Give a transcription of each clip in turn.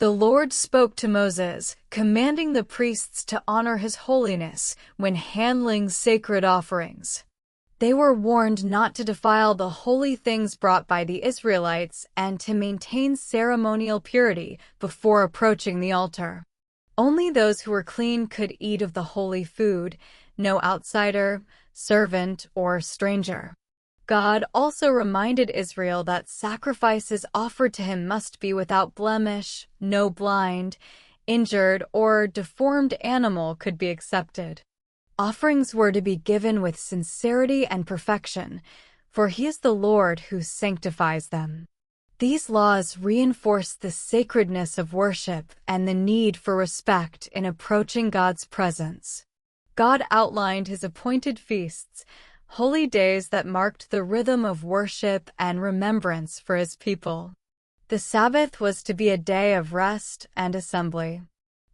The Lord spoke to Moses, commanding the priests to honor his holiness when handling sacred offerings. They were warned not to defile the holy things brought by the Israelites and to maintain ceremonial purity before approaching the altar. Only those who were clean could eat of the holy food, no outsider, servant, or stranger. God also reminded Israel that sacrifices offered to him must be without blemish, no blind, injured, or deformed animal could be accepted. Offerings were to be given with sincerity and perfection, for he is the Lord who sanctifies them. These laws reinforce the sacredness of worship and the need for respect in approaching God's presence. God outlined his appointed feasts, holy days that marked the rhythm of worship and remembrance for his people. The Sabbath was to be a day of rest and assembly.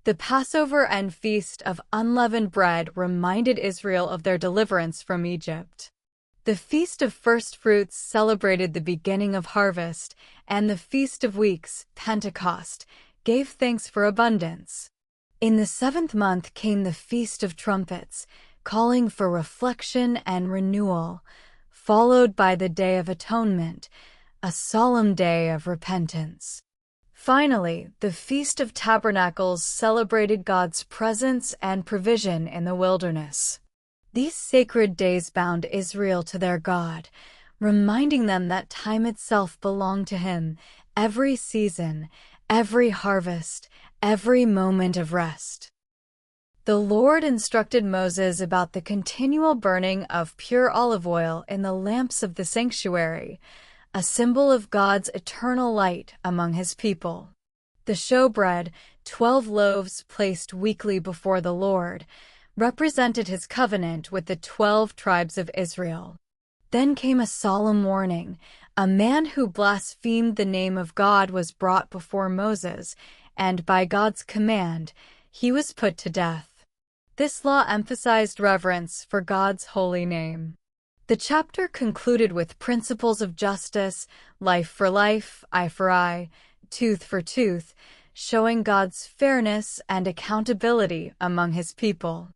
The Passover and Feast of Unleavened Bread reminded Israel of their deliverance from Egypt. The Feast of First Fruits celebrated the beginning of harvest, and the Feast of Weeks, Pentecost, gave thanks for abundance. In the 7th month came the Feast of Trumpets, calling for reflection and renewal, followed by the Day of Atonement, a solemn day of repentance. Finally, the Feast of Tabernacles celebrated God's presence and provision in the wilderness. These sacred days bound Israel to their God, reminding them that time itself belonged to him, every season, every harvest, every moment of rest. The Lord instructed Moses about the continual burning of pure olive oil in the lamps of the sanctuary, a symbol of God's eternal light among his people. The showbread, 12 loaves placed weekly before the Lord, represented his covenant with the 12 tribes of Israel. Then came a solemn warning. A man who blasphemed the name of God was brought before Moses, and by God's command, he was put to death. This law emphasized reverence for God's holy name. The chapter concluded with principles of justice, life for life, eye for eye, tooth for tooth, showing God's fairness and accountability among his people.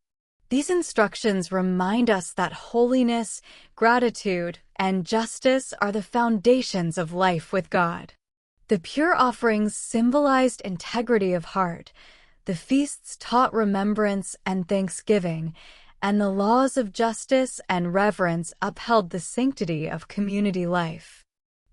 These instructions remind us that holiness, gratitude, and justice are the foundations of life with God. The pure offerings symbolized integrity of heart, the feasts taught remembrance and thanksgiving, and the laws of justice and reverence upheld the sanctity of community life.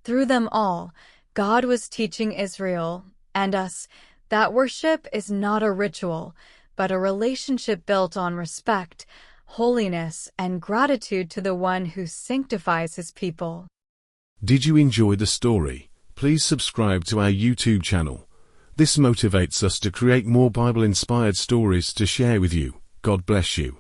Through them all, God was teaching Israel, and us, that worship is not a ritual, but a relationship built on respect, holiness, and gratitude to the one who sanctifies his people. Did you enjoy the story? Please subscribe to our YouTube channel. This motivates us to create more Bible-inspired stories to share with you. God bless you.